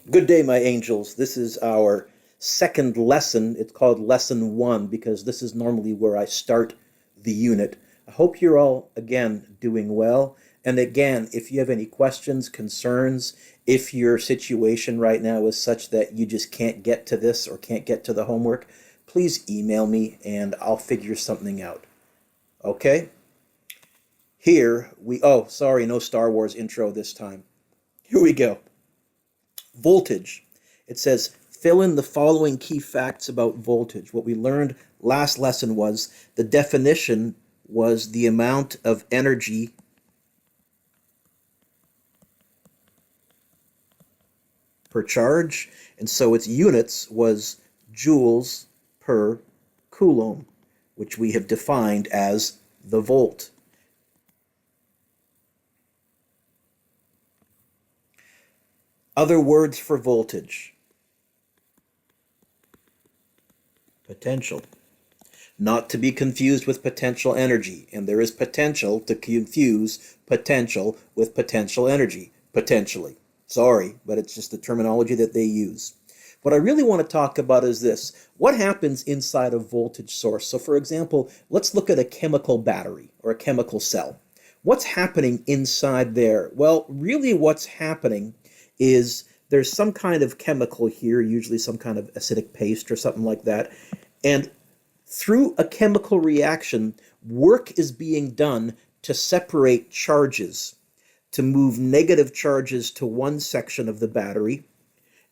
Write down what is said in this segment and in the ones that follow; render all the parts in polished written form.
Good day, my angels. This is our second lesson. It's called Lesson 1 because this is normally where I start the unit. I hope you're all, again, doing well. And again, if you have any questions, concerns, if your situation right now is such that you just can't get to this or can't get to the homework, please email me and I'll figure something out. Okay? Oh, sorry, no Star Wars intro this time. Here we go. Voltage. It says, fill in the following key facts about voltage. What we learned last lesson was the definition was the amount of energy per charge, and so its units was joules per coulomb, which we have defined as the volt. Other words for voltage. Potential. Not to be confused with potential energy, and there is potential to confuse potential with potential energy, potentially. Sorry, but it's just the terminology that they use. What I really want to talk about is this. What happens inside a voltage source? So for example, let's look at a chemical battery or a chemical cell. What's happening inside there? Well, really what's happening is there's some kind of chemical here, usually some kind of acidic paste or something like that, and through a chemical reaction, work is being done to separate charges, to move negative charges to one section of the battery,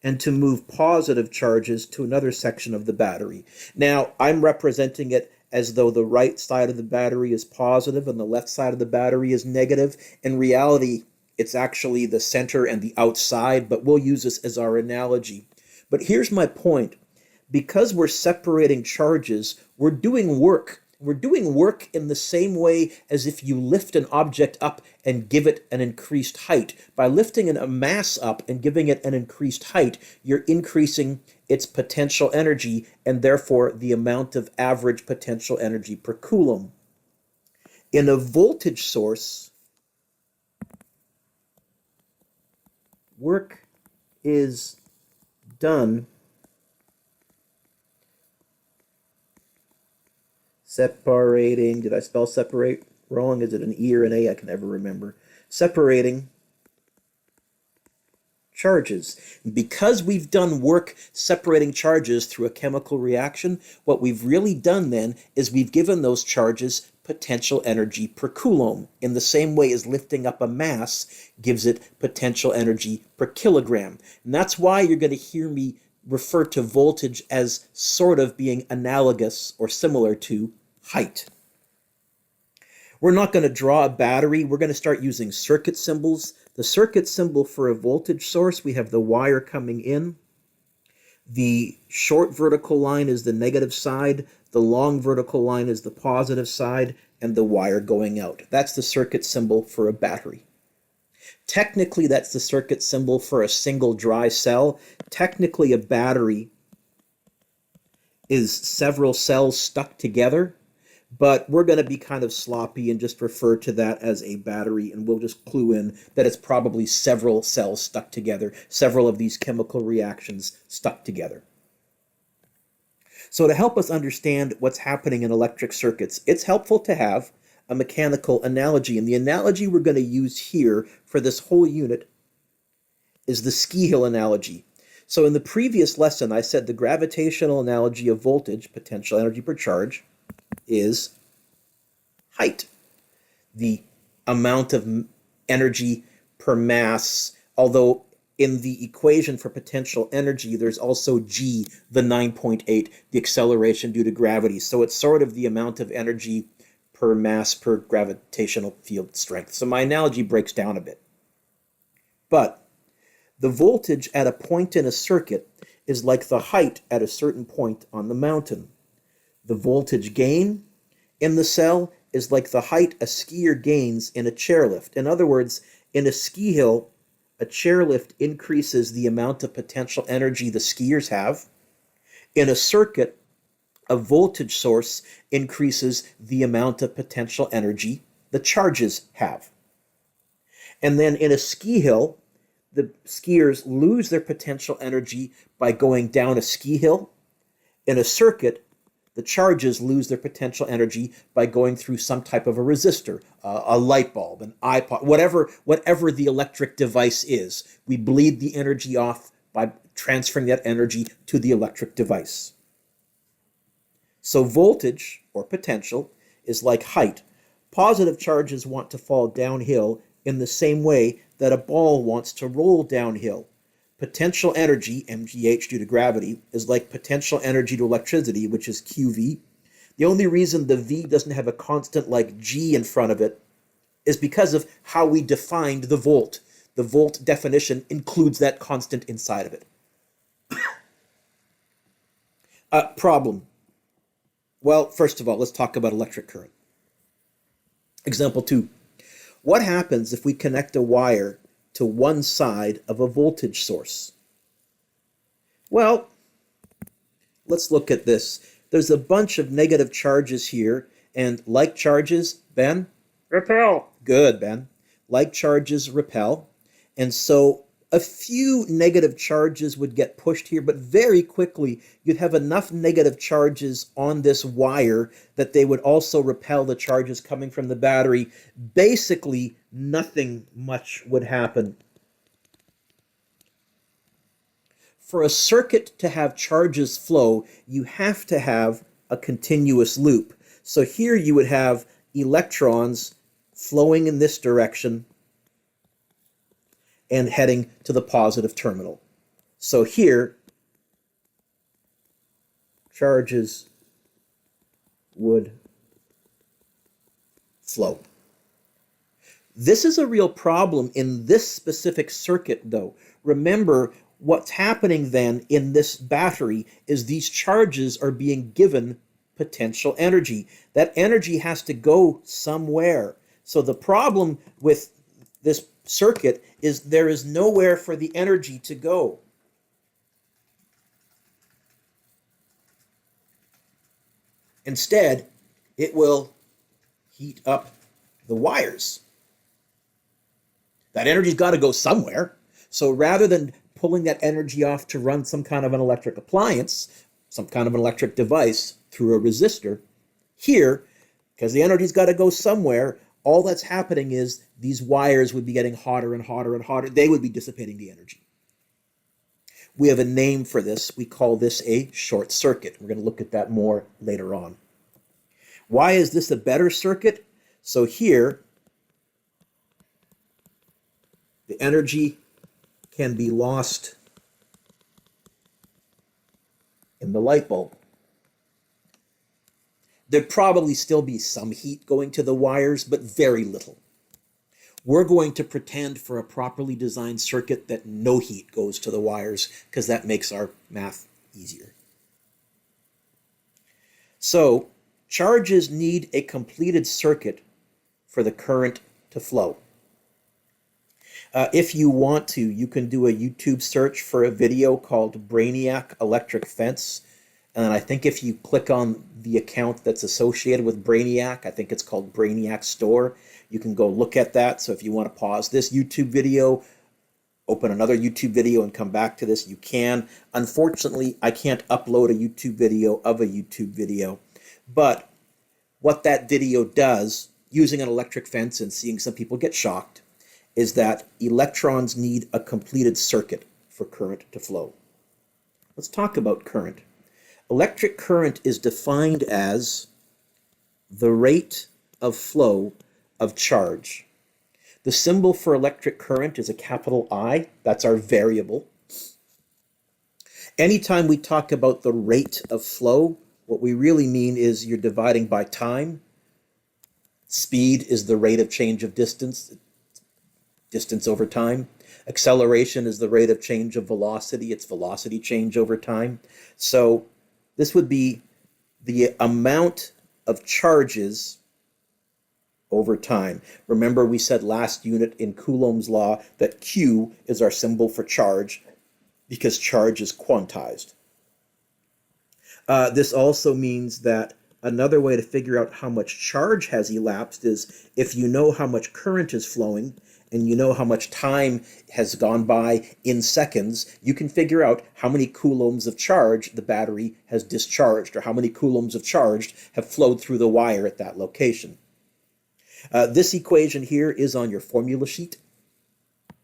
and to move positive charges to another section of the battery. Now, I'm representing it as though the right side of the battery is positive and the left side of the battery is negative. In reality, it's actually the center and the outside, but we'll use this as our analogy. But here's my point. Because we're separating charges, we're doing work. We're doing work in the same way as if you lift an object up and give it an increased height. By lifting a mass up and giving it an increased height, you're increasing its potential energy and therefore the amount of average potential energy per coulomb. In a voltage source, work is done separating, did I spell separate wrong? Is it an E or an A? I can never remember. Separating charges. Because we've done work separating charges through a chemical reaction, what we've really done then is we've given those charges potential energy per coulomb, in the same way as lifting up a mass gives it potential energy per kilogram. And that's why you're going to hear me refer to voltage as sort of being analogous or similar to height. We're not going to draw a battery. We're going to start using circuit symbols. The circuit symbol for a voltage source, we have the wire coming in. The short vertical line is the negative side, the long vertical line is the positive side, and the wire going out. That's the circuit symbol for a battery. Technically, that's the circuit symbol for a single dry cell. Technically, a battery is several cells stuck together, but we're going to be kind of sloppy and just refer to that as a battery, and we'll just clue in that it's probably several cells stuck together, several of these chemical reactions stuck together. So to help us understand what's happening in electric circuits, it's helpful to have a mechanical analogy, and the analogy we're going to use here for this whole unit is the ski hill analogy. So in the previous lesson, I said the gravitational analogy of voltage, potential energy per charge, is height, the amount of energy per mass, although in the equation for potential energy, there's also g, the 9.8, the acceleration due to gravity. So it's sort of the amount of energy per mass per gravitational field strength. So my analogy breaks down a bit. But the voltage at a point in a circuit is like the height at a certain point on the mountain. The voltage gain in the cell is like the height a skier gains in a chairlift. In other words, in a ski hill, a chairlift increases the amount of potential energy the skiers have. In a circuit, a voltage source increases the amount of potential energy the charges have. And then in a ski hill, the skiers lose their potential energy by going down a ski hill. In a circuit, the charges lose their potential energy by going through some type of a resistor, a light bulb, an iPod, whatever the electric device is. We bleed the energy off by transferring that energy to the electric device. So voltage, or potential, is like height. Positive charges want to fall downhill in the same way that a ball wants to roll downhill. Potential energy, mgh due to gravity, is like potential energy to electricity, which is qv. The only reason the v doesn't have a constant like g in front of it is because of how we defined the volt. The volt definition includes that constant inside of it. Problem. Well, first of all, let's talk about electric current. Example 2. What happens if we connect a wire to one side of a voltage source? Well, let's look at this. There's a bunch of negative charges here, and like charges, Ben? Repel. Good, Ben. Like charges repel. And so a few negative charges would get pushed here, but very quickly you'd have enough negative charges on this wire that they would also repel the charges coming from the battery. Basically, nothing much would happen. For a circuit to have charges flow, you have to have a continuous loop. So here you would have electrons flowing in this direction and heading to the positive terminal. So here, charges would flow. This is a real problem in this specific circuit, though. Remember, what's happening then in this battery is these charges are being given potential energy. That energy has to go somewhere. So the problem with this circuit is there is nowhere for the energy to go. Instead, it will heat up the wires. That energy's got to go somewhere. So rather than pulling that energy off to run some kind of an electric appliance, some kind of an electric device through a resistor, here, because the energy's got to go somewhere, all that's happening is these wires would be getting hotter and hotter and hotter. They would be dissipating the energy. We have a name for this. We call this a short circuit. We're going to look at that more later on. Why is this a better circuit? So here, the energy can be lost in the light bulb. There'd probably still be some heat going to the wires, but very little. We're going to pretend for a properly designed circuit that no heat goes to the wires, because that makes our math easier. So, charges need a completed circuit for the current to flow. If you want to, you can do a YouTube search for a video called Brainiac Electric Fence. And I think if you click on the account that's associated with Brainiac, I think it's called Brainiac Store, you can go look at that. So if you want to pause this YouTube video, open another YouTube video and come back to this, you can. Unfortunately, I can't upload a YouTube video of a YouTube video. But what that video does, using an electric fence and seeing some people get shocked, is that electrons need a completed circuit for current to flow. Let's talk about current. Electric current is defined as the rate of flow of charge. The symbol for electric current is a capital I. That's our variable. Anytime we talk about the rate of flow, what we really mean is you're dividing by time. Speed is the rate of change of distance over time. Acceleration is the rate of change of velocity. It's velocity change over time. So this would be the amount of charges over time. Remember, we said last unit in Coulomb's law that Q is our symbol for charge because charge is quantized. This also means that another way to figure out how much charge has elapsed is if you know how much current is flowing and you know how much time has gone by in seconds, you can figure out how many coulombs of charge the battery has discharged, or how many coulombs of charge have flowed through the wire at that location. This equation here is on your formula sheet,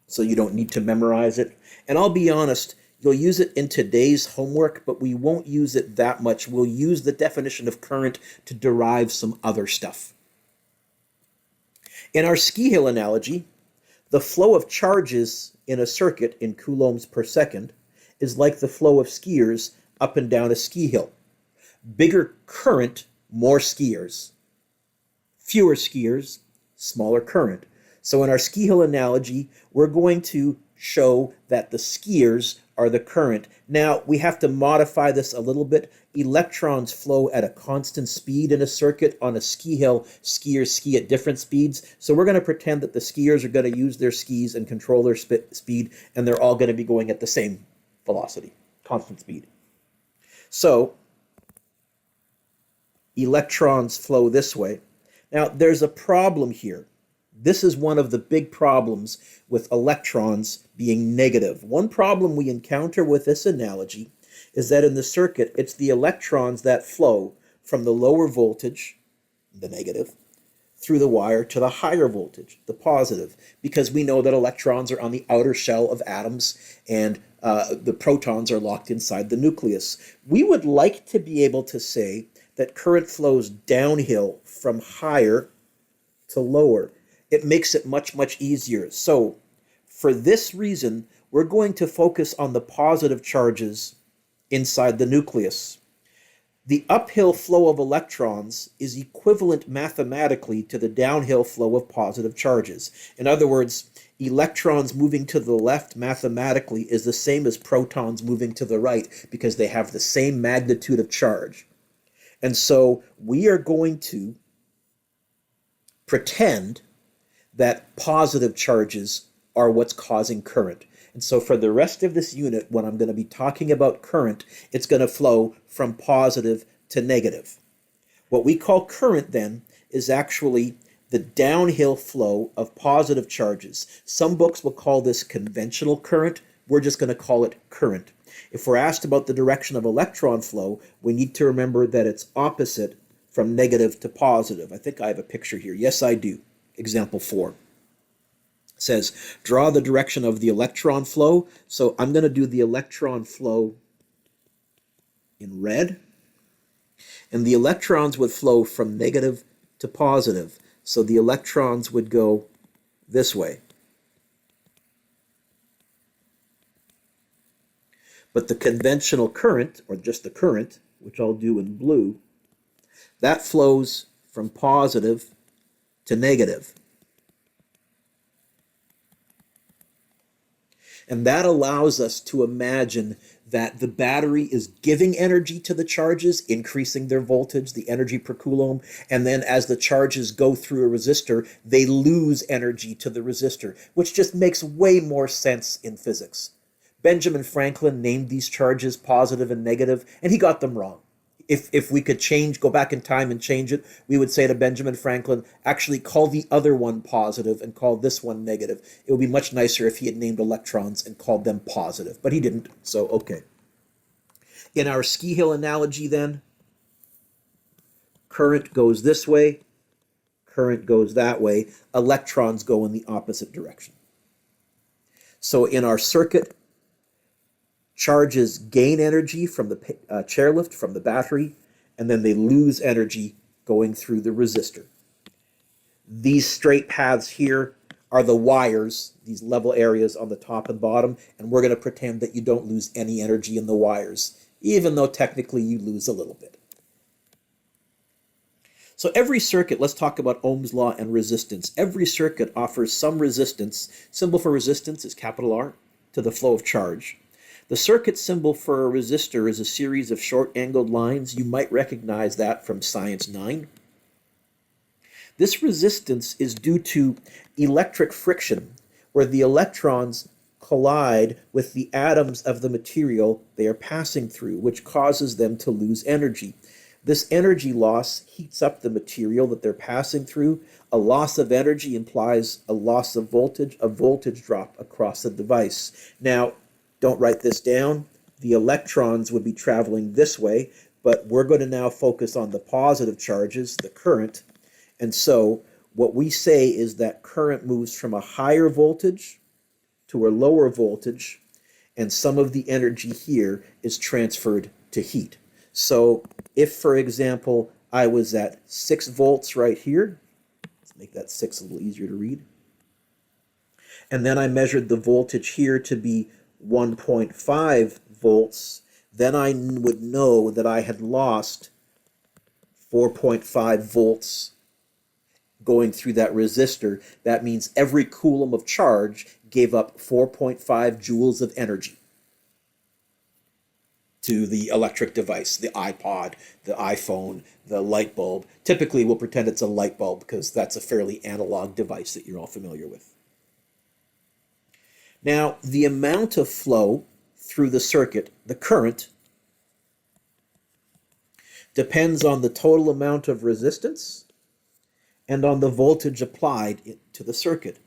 so you don't need to memorize it. And I'll be honest, you'll use it in today's homework, but we won't use it that much. We'll use the definition of current to derive some other stuff. In our ski hill analogy, the flow of charges in a circuit in coulombs per second is like the flow of skiers up and down a ski hill. Bigger current, more skiers. Fewer skiers, smaller current. So in our ski hill analogy, we're going to show that the skiers are the current. Now, we have to modify this a little bit. Electrons flow at a constant speed in a circuit. On a ski hill, skiers ski at different speeds. So we're going to pretend that the skiers are going to use their skis and control their speed, and they're all going to be going at the same velocity, constant speed. So electrons flow this way. Now, there's a problem here. This is one of the big problems with electrons being negative. One problem we encounter with this analogy is that in the circuit, it's the electrons that flow from the lower voltage, the negative, through the wire to the higher voltage, the positive, because we know that electrons are on the outer shell of atoms and the protons are locked inside the nucleus. We would like to be able to say that current flows downhill from higher to lower. It makes it much, much easier. So for this reason, we're going to focus on the positive charges inside the nucleus. The uphill flow of electrons is equivalent mathematically to the downhill flow of positive charges. In other words, electrons moving to the left mathematically is the same as protons moving to the right because they have the same magnitude of charge. And so we are going to pretend that positive charges are what's causing current. And so for the rest of this unit, when I'm going to be talking about current, it's going to flow from positive to negative. What we call current then is actually the downhill flow of positive charges. Some books will call this conventional current. We're just going to call it current. If we're asked about the direction of electron flow, we need to remember that it's opposite from negative to positive. I think I have a picture here. Yes, I do. Example 4 says, draw the direction of the electron flow. So I'm going to do the electron flow in red. And the electrons would flow from negative to positive. So the electrons would go this way. But the conventional current, or just the current, which I'll do in blue, that flows from positive to negative. And that allows us to imagine that the battery is giving energy to the charges, increasing their voltage, the energy per coulomb, and then as the charges go through a resistor, they lose energy to the resistor, which just makes way more sense in physics. Benjamin Franklin named these charges positive and negative, and he got them wrong. If we could go back in time and change it, we would say to Benjamin Franklin, actually call the other one positive and call this one negative. It would be much nicer if he had named electrons and called them positive, but he didn't, so okay. In our ski hill analogy then, current goes this way, current goes that way, electrons go in the opposite direction. So in our circuit, charges gain energy from the chairlift, from the battery, and then they lose energy going through the resistor. These straight paths here are the wires, these level areas on the top and bottom, and we're going to pretend that you don't lose any energy in the wires, even though technically you lose a little bit. So every circuit, let's talk about Ohm's law and resistance. Every circuit offers some resistance. Symbol for resistance is capital R, to the flow of charge. The circuit symbol for a resistor is a series of short-angled lines. You might recognize that from Science 9. This resistance is due to electric friction, where the electrons collide with the atoms of the material they are passing through, which causes them to lose energy. This energy loss heats up the material that they're passing through. A loss of energy implies a loss of voltage, a voltage drop across the device. Now, don't write this down. The electrons would be traveling this way, but we're going to now focus on the positive charges, the current. And so what we say is that current moves from a higher voltage to a lower voltage, and some of the energy here is transferred to heat. So if, for example, I was at 6 volts right here, let's make that 6 a little easier to read, and then I measured the voltage here to be 1.5 volts, then I would know that I had lost 4.5 volts going through that resistor. That means every coulomb of charge gave up 4.5 joules of energy to the electric device, the iPod, the iPhone, the light bulb. Typically, we'll pretend it's a light bulb because that's a fairly analog device that you're all familiar with. Now, the amount of flow through the circuit, the current, depends on the total amount of resistance and on the voltage applied to the circuit.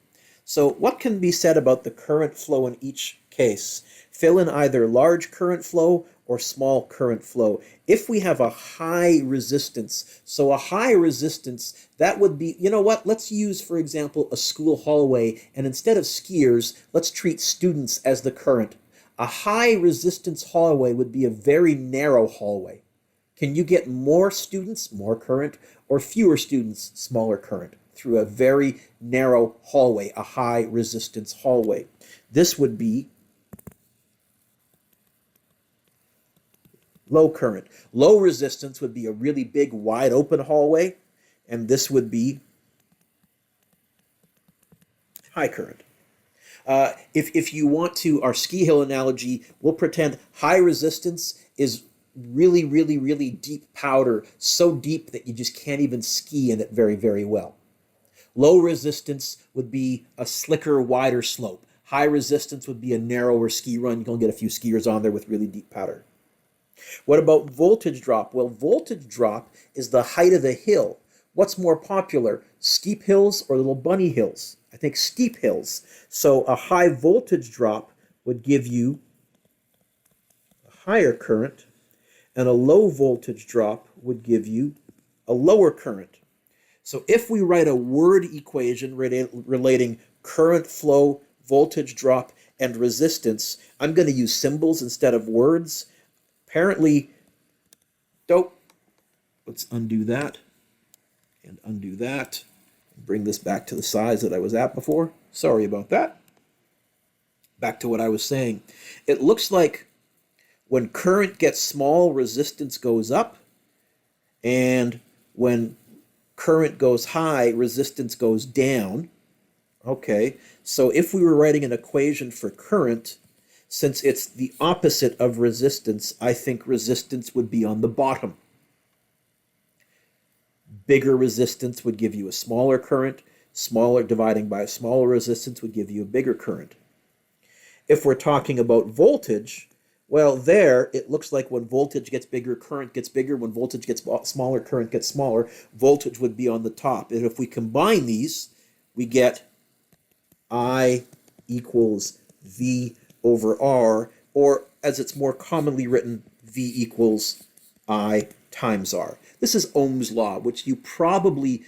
So what can be said about the current flow in each case? Fill in either large current flow or small current flow. If we have a high resistance, so a high resistance, that would be, you know what, let's use, for example, a school hallway, and instead of skiers, let's treat students as the current. A high resistance hallway would be a very narrow hallway. Can you get more students, more current, or fewer students, smaller current, through a very narrow hallway, a high resistance hallway? This would be low current. Low resistance would be a really big, wide open hallway, and this would be high current. If you want to, our ski hill analogy, we'll pretend high resistance is really, really, really deep powder, so deep that you just can't even ski in it very, very well. Low resistance would be a slicker, wider slope. High resistance would be a narrower ski run. You're going to get a few skiers on there with really deep powder. What about voltage drop? Well, voltage drop is the height of the hill. What's more popular, steep hills or little bunny hills? I think steep hills. So a high voltage drop would give you a higher current, and a low voltage drop would give you a lower current. So if we write a word equation relating current flow, voltage drop, and resistance, I'm going to use symbols instead of words. Apparently, let's undo that and undo that. Bring this back to the size that I was at before. Sorry about that. Back to what I was saying. It looks like when current gets small, resistance goes up, and when current goes high, resistance goes down. Okay, so if we were writing an equation for current, since it's the opposite of resistance, I think resistance would be on the bottom. Bigger resistance would give you a smaller current. Smaller dividing by a smaller resistance would give you a bigger current. If we're talking about voltage, well, there it looks like when voltage gets bigger, current gets bigger. When voltage gets smaller, current gets smaller. Voltage would be on the top. And if we combine these, we get I equals V over R, or as it's more commonly written, V equals I times R. This is Ohm's Law, which you probably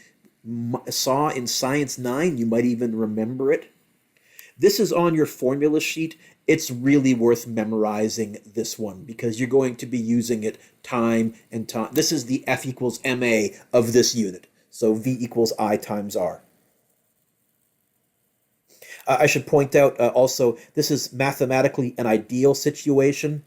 saw in Science 9. You might even remember it. This is on your formula sheet. It's really worth memorizing this one because you're going to be using it time and time. This is the F equals MA of this unit. So V equals I times R. I should point out also, this is mathematically an ideal situation.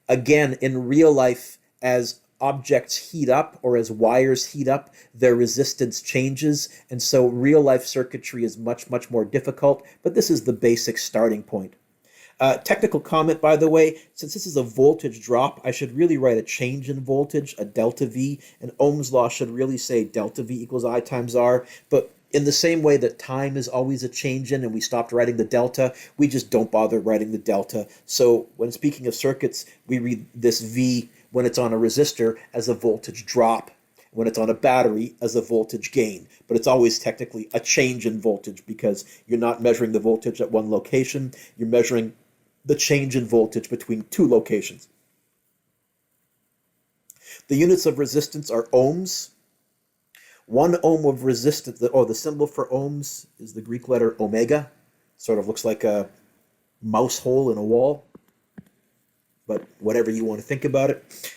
Again, in real life, as objects heat up or as wires heat up, their resistance changes. And so real life circuitry is much, much more difficult. But this is the basic starting point. Technical comment, by the way, since this is a voltage drop, I should really write a change in voltage, a delta V. And Ohm's law should really say delta V equals I times R. But in the same way that time is always a change in and we stopped writing the delta, we just don't bother writing the delta. So when speaking of circuits, we read this V when it's on a resistor as a voltage drop, when it's on a battery as a voltage gain. But it's always technically a change in voltage because you're not measuring the voltage at one location, you're measuring the change in voltage between two locations. The units of resistance are ohms. 1 ohm of resistance, the symbol for ohms is the Greek letter omega. Sort of looks like a mouse hole in a wall, but whatever you want to think about it.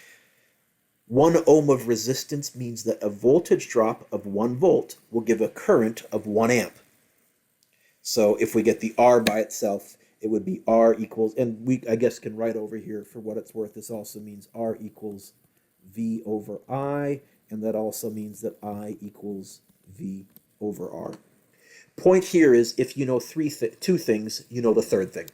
1 ohm of resistance means that a voltage drop of 1 volt will give a current of 1 amp. So if we get the R by itself, it would be R equals, and we, I guess, can write over here for what it's worth, this also means R equals V over I, and that also means that I equals V over R. Point here is, if you know two things, you know the third thing.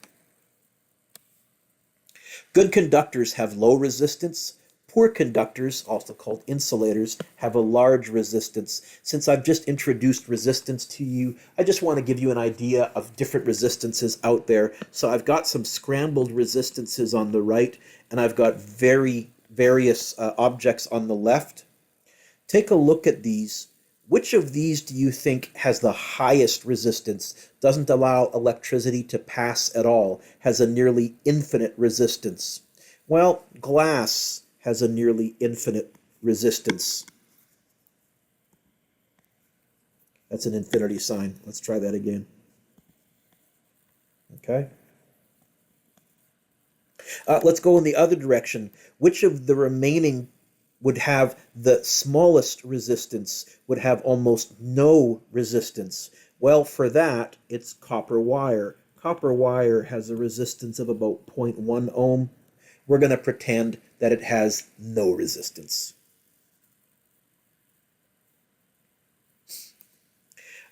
Good conductors have low resistance. Poor conductors, also called insulators, have a large resistance. Since I've just introduced resistance to you, I just want to give you an idea of different resistances out there. So I've got some scrambled resistances on the right, and I've got various objects on the left. Take a look at these. Which of these do you think has the highest resistance, doesn't allow electricity to pass at all, has a nearly infinite resistance? Well, glass has a nearly infinite resistance. That's an infinity sign. Let's try that again. Okay. Let's go in the other direction. Which of the remaining would have the smallest resistance, would have almost no resistance? Well, for that, it's copper wire. Copper wire has a resistance of about 0.1 ohm. We're going to pretend that it has no resistance.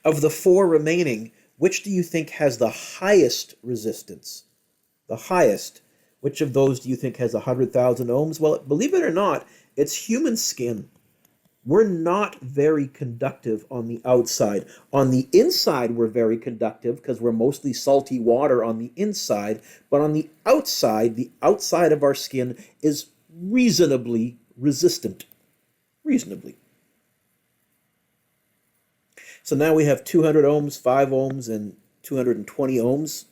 Of the 4 remaining, which do you think has the highest resistance? The highest. Which of those do you think has 100,000 ohms? Well, believe it or not, it's human skin. We're not very conductive on the outside. On the inside, we're very conductive because we're mostly salty water on the inside. But on the outside of our skin is reasonably resistant. Reasonably. So now we have 200 ohms, 5 ohms, and 220 ohms.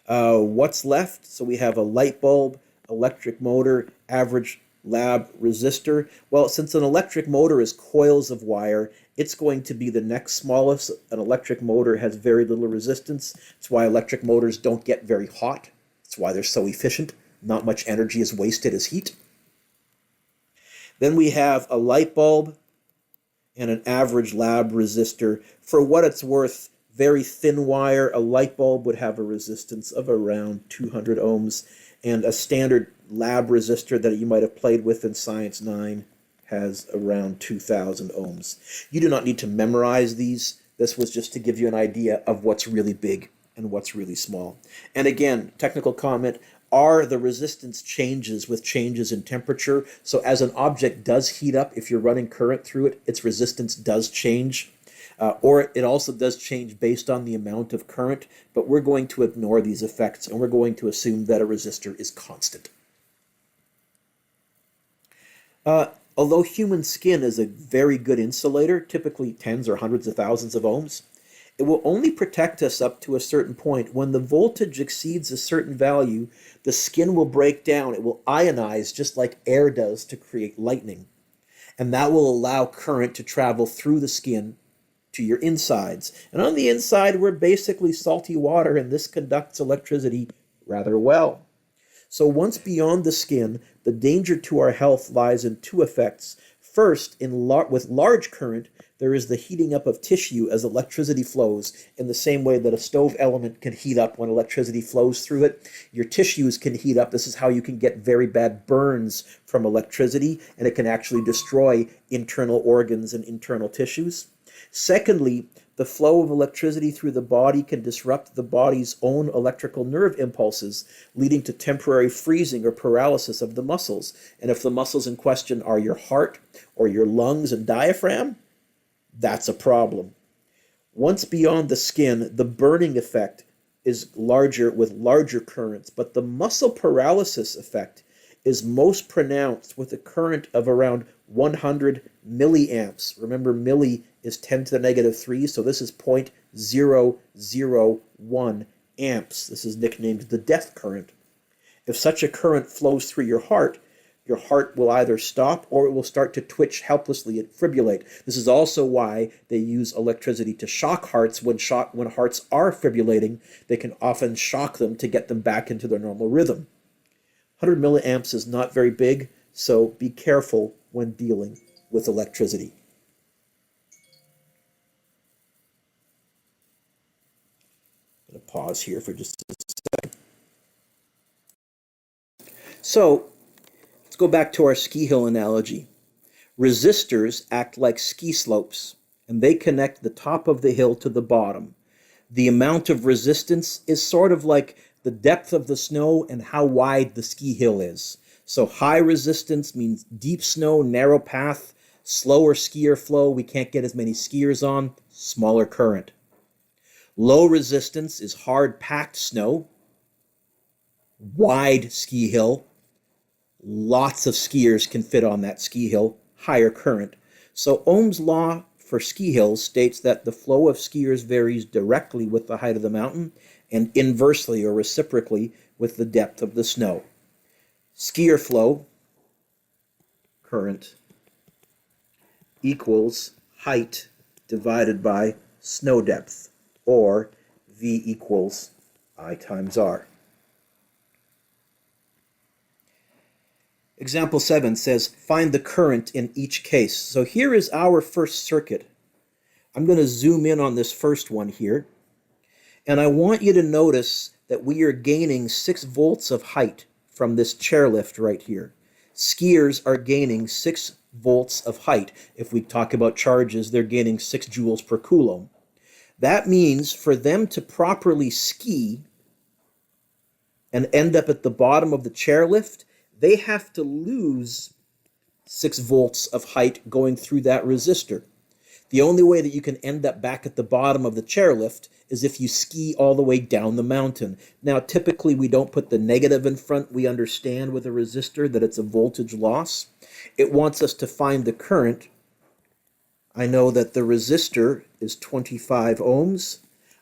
What's left? So we have a light bulb, electric motor, average lab resistor. Well, since an electric motor is coils of wire, it's going to be the next smallest. An electric motor has very little resistance. That's why electric motors don't get very hot. That's why they're so efficient. Not much energy is wasted as heat. Then we have a light bulb and an average lab resistor. For what it's worth, very thin wire, a light bulb would have a resistance of around 200 ohms, and a standard lab resistor that you might have played with in Science 9 has around 2,000 ohms. You do not need to memorize these. This was just to give you an idea of what's really big and what's really small. And again, technical comment, the resistance changes with changes in temperature. So as an object does heat up, if you're running current through it, its resistance does change. Or it also does change based on the amount of current, but we're going to ignore these effects and we're going to assume that a resistor is constant. Although human skin is a very good insulator, typically tens or hundreds of thousands of ohms, it will only protect us up to a certain point. When the voltage exceeds a certain value, the skin will break down. It will ionize just like air does to create lightning. And that will allow current to travel through the skin to your insides. And on the inside, we're basically salty water, and this conducts electricity rather well. So once beyond the skin, the danger to our health lies in 2 effects. First, with large current, there is the heating up of tissue as electricity flows, in the same way that a stove element can heat up when electricity flows through it. Your tissues can heat up. This is how you can get very bad burns from electricity, and it can actually destroy internal organs and internal tissues. Secondly, the flow of electricity through the body can disrupt the body's own electrical nerve impulses, leading to temporary freezing or paralysis of the muscles. And if the muscles in question are your heart or your lungs and diaphragm, that's a problem. Once beyond the skin, the burning effect is larger with larger currents, but the muscle paralysis effect is most pronounced with a current of around 100 milliamps. Remember, milli is 10 to the negative 3, so this is 0.001 amps. This is nicknamed the death current. If such a current flows through your heart will either stop or it will start to twitch helplessly and fibrillate. This is also why they use electricity to shock hearts. When hearts are fibrillating, they can often shock them to get them back into their normal rhythm. 100 milliamps is not very big, so be careful when dealing with electricity. I'm going to pause here for just a second. So, let's go back to our ski hill analogy. Resistors act like ski slopes, and they connect the top of the hill to the bottom. The amount of resistance is sort of like the depth of the snow and how wide the ski hill is. So high resistance means deep snow, narrow path, slower skier flow, we can't get as many skiers on, smaller current. Low resistance is hard packed snow, wide ski hill, lots of skiers can fit on that ski hill, higher current. So Ohm's law for ski hills states that the flow of skiers varies directly with the height of the mountain and inversely or reciprocally with the depth of the snow. Skier flow, current, equals height divided by snow depth, or V equals I times R. Example 7 says, find the current in each case. So here is our first circuit. I'm going to zoom in on this first one here. And I want you to notice that we are gaining 6 volts of height from this chairlift right here. Skiers are gaining 6 volts of height. If we talk about charges, they're gaining 6 joules per coulomb. That means for them to properly ski and end up at the bottom of the chairlift, they have to lose 6 volts of height going through that resistor. The only way that you can end up back at the bottom of the chairlift is if you ski all the way down the mountain. Now, typically we don't put the negative in front. We understand with a resistor that it's a voltage loss. It wants us to find the current. I know that the resistor is 25 ohms.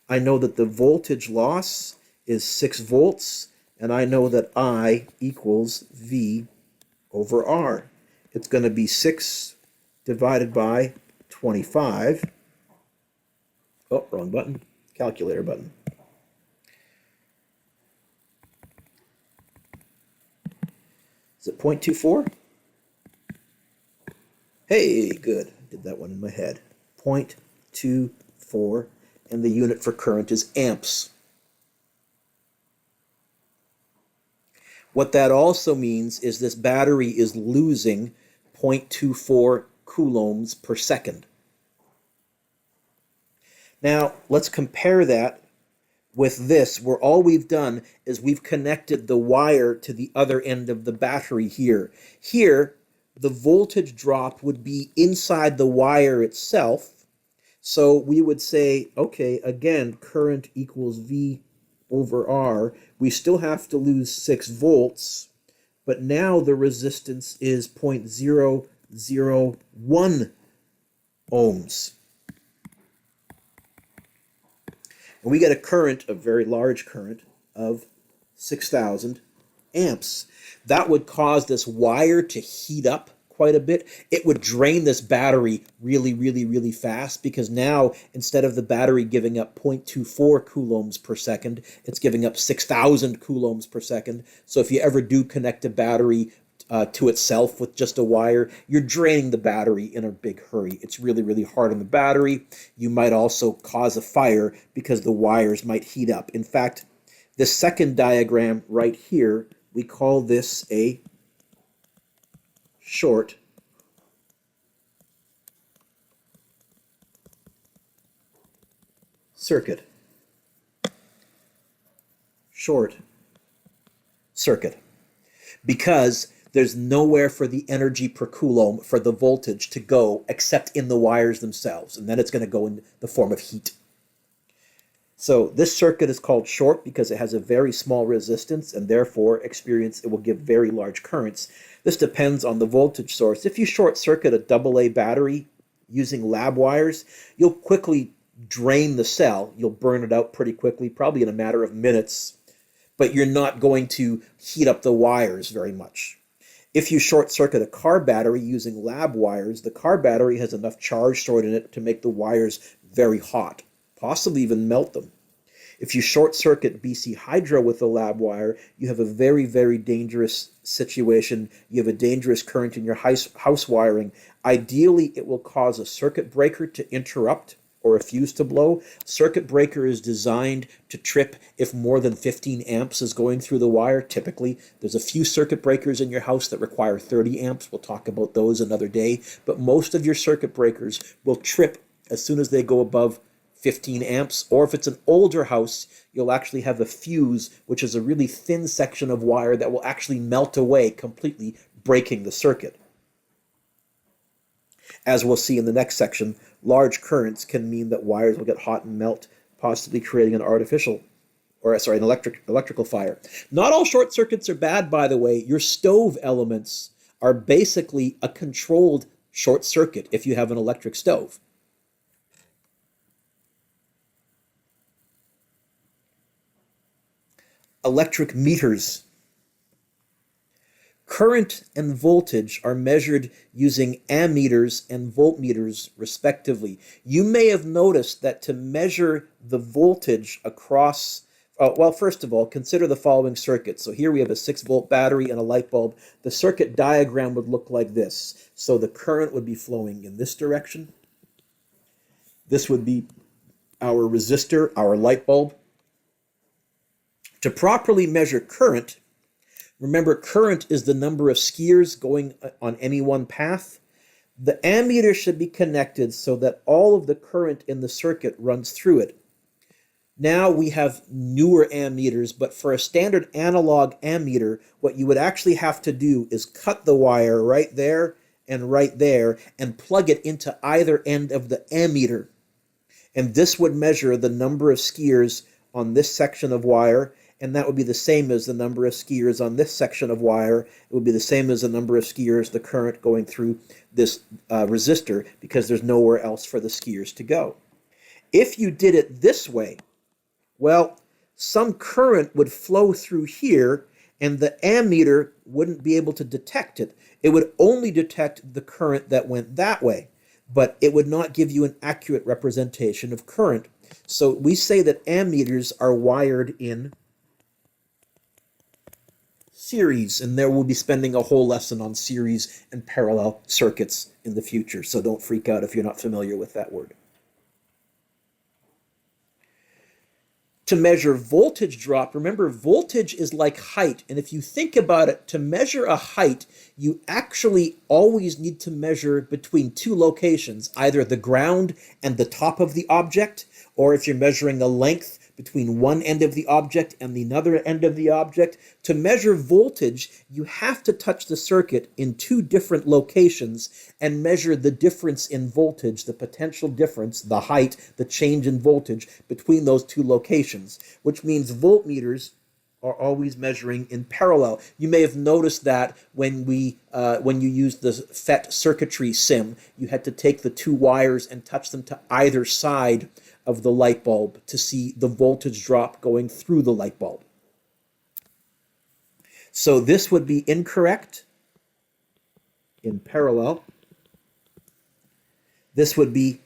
I know that the voltage loss is 6 volts. And I know that I equals V over R. It's going to be 6 divided by 25. Oh, wrong button. Calculator button. Is it 0.24? Hey, good. I did that one in my head. 0.24, and the unit for current is amps. What that also means is this battery is losing 0.24 coulombs per second. Now, let's compare that with this, where all we've done is we've connected the wire to the other end of the battery here. Here, the voltage drop would be inside the wire itself. So we would say, okay, again, current equals V over R. We still have to lose 6 volts, but now the resistance is 0.001 ohms. And we get a current, a very large current, of 6,000 amps. That would cause this wire to heat up quite a bit. It would drain this battery really, really, really fast, because now instead of the battery giving up 0.24 coulombs per second, it's giving up 6,000 coulombs per second. So if you ever do connect a battery to itself with just a wire, you're draining the battery in a big hurry. It's really, really hard on the battery. You might also cause a fire because the wires might heat up. In fact, this second diagram right here, we call this a short circuit. Short circuit. Because there's nowhere for the energy per coulomb, for the voltage to go except in the wires themselves, and then it's going to go in the form of heat. So this circuit is called short because it has a very small resistance and therefore it will give very large currents. This depends on the voltage source. If you short circuit a AA battery using lab wires, you'll quickly drain the cell. You'll burn it out pretty quickly, probably in a matter of minutes, but you're not going to heat up the wires very much. If you short circuit a car battery using lab wires, the car battery has enough charge stored in it to make the wires very hot, possibly even melt them. If you short circuit BC Hydro with a lab wire, you have a very, very dangerous situation. You have a dangerous current in your house wiring. Ideally, it will cause a circuit breaker to interrupt or a fuse to blow. Circuit breaker is designed to trip if more than 15 amps is going through the wire. Typically, there's a few circuit breakers in your house that require 30 amps. We'll talk about those another day. But most of your circuit breakers will trip as soon as they go above 15 amps, or if it's an older house, you'll actually have a fuse, which is a really thin section of wire that will actually melt away completely, breaking the circuit. As we'll see in the next section, large currents can mean that wires will get hot and melt, possibly creating an electrical fire. Not all short circuits are bad, by the way. Your stove elements are basically a controlled short circuit if you have an electric stove. Electric meters. Current and voltage are measured using ammeters and voltmeters, respectively. You may have noticed that to measure the voltage across, well, first of all, consider the following circuit. So here we have a 6-volt battery and a light bulb. The circuit diagram would look like this. So the current would be flowing in this direction. This would be our resistor, our light bulb. To properly measure current, remember current is the number of skiers going on any one path. The ammeter should be connected so that all of the current in the circuit runs through it. Now we have newer ammeters, but for a standard analog ammeter, what you would actually have to do is cut the wire right there and plug it into either end of the ammeter. And this would measure the number of skiers on this section of wire, and that would be the same as the number of skiers on this section of wire. It would be the same as the number of skiers, the current going through this resistor, because there's nowhere else for the skiers to go. If you did it this way, well, some current would flow through here, and the ammeter wouldn't be able to detect it. It would only detect the current that went that way, but it would not give you an accurate representation of current. So we say that ammeters are wired in series, and there we'll be spending a whole lesson on series and parallel circuits in the future, so don't freak out if you're not familiar with that word. To measure voltage drop, remember voltage is like height, and if you think about it, to measure a height, you actually always need to measure between two locations, either the ground and the top of the object, or if you're measuring a length, between one end of the object and the other end of the object. To measure voltage, you have to touch the circuit in two different locations and measure the difference in voltage, the potential difference, the height, the change in voltage between those two locations, which means voltmeters are always measuring in parallel. You may have noticed that when you used the FET circuitry sim, you had to take the two wires and touch them to either side of the light bulb to see the voltage drop going through the light bulb. So this would be incorrect in parallel. This would be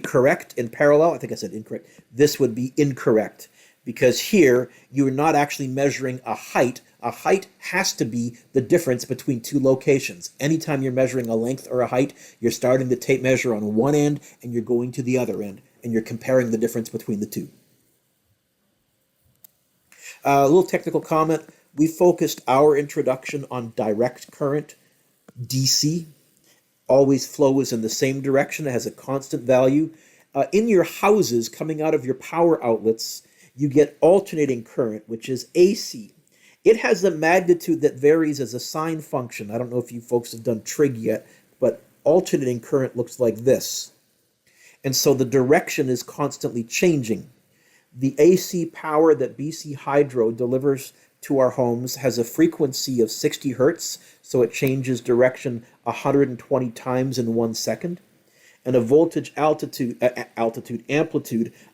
correct in parallel. I think I said incorrect. This would be incorrect because here you're not actually measuring a height. A height has to be the difference between two locations. Anytime you're measuring a length or a height, you're starting the tape measure on one end and you're going to the other end, and you're comparing the difference between the two. A little technical comment. We focused our introduction on direct current, DC. Always flows in the same direction. It has a constant value. In your houses, coming out of your power outlets, you get alternating current, which is AC. It has a magnitude that varies as a sine function. I don't know if you folks have done trig yet, but alternating current looks like this. And so the direction is constantly changing. The AC power that BC Hydro delivers to our homes has a frequency of 60 hertz, so it changes direction 120 times in 1 second, and a voltage amplitude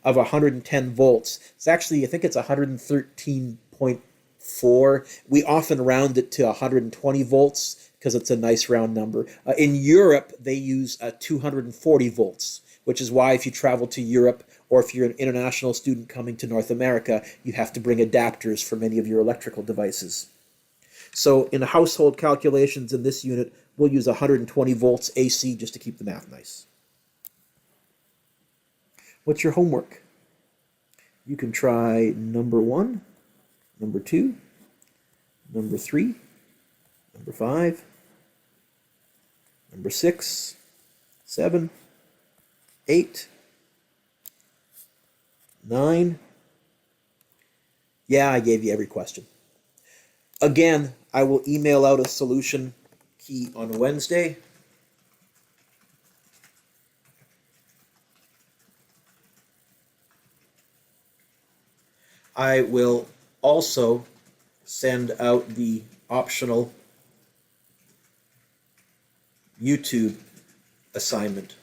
of 110 volts. It's actually, I think it's 113.4. We often round it to 120 volts because it's a nice round number. In Europe, they use 240 volts, which is why if you travel to Europe or if you're an international student coming to North America, you have to bring adapters for many of your electrical devices. So in household calculations in this unit, we'll use 120 volts AC just to keep the math nice. What's your homework? You can try number 1, number 2, number 3, number 5, number 6, 7, 8, 9. Yeah, I gave you every question. Again, I will email out a solution key on Wednesday. I will also send out the optional YouTube assignment.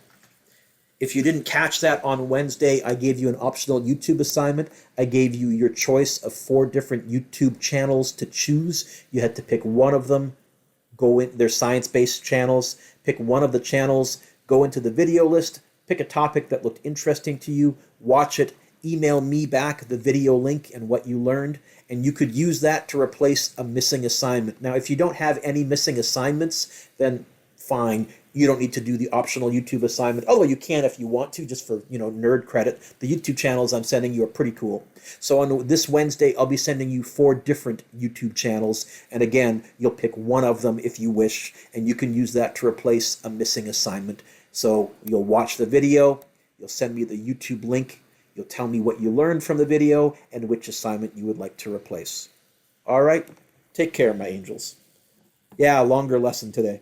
If you didn't catch that on Wednesday, I gave you an optional YouTube assignment. I gave you your choice of 4 different YouTube channels to choose. You had to pick one of them, go in, they're science-based channels, pick one of the channels, go into the video list, pick a topic that looked interesting to you, watch it, email me back the video link and what you learned, and you could use that to replace a missing assignment. Now, if you don't have any missing assignments, then fine. You don't need to do the optional YouTube assignment, although you can if you want to, just for, nerd credit. The YouTube channels I'm sending you are pretty cool. So on this Wednesday, I'll be sending you 4 different YouTube channels, and again, you'll pick one of them if you wish, and you can use that to replace a missing assignment. So you'll watch the video, you'll send me the YouTube link, you'll tell me what you learned from the video and which assignment you would like to replace. All right, take care, my angels. Yeah, longer lesson today.